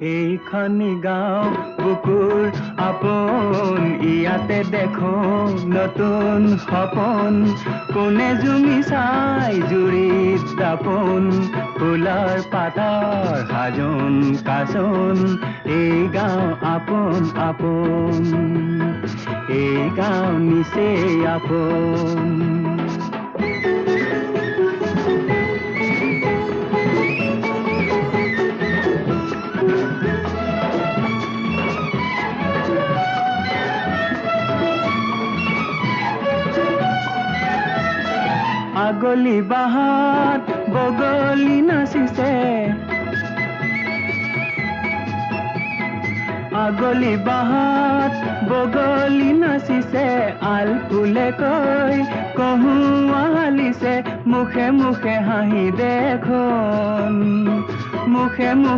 এইখনি গাঁও বুকুৰ আপোন ইয়াতে দেখো নতুন সপোন কোনে জুমি চাই জুৰিত দাপোন ফুলৰ পাতৰ সাজোন কাচোন এই গাঁও আপোন আপোন এই গাঁও নিচেই আপোন আগলি বাহাত বগলি নাচিছে আগলি বাহাত বগলি নাচিছে আল ফুলে কৈ কহুৱা হালিছে মুখে মুখে হাঁহি দেখোন মুখে মুখে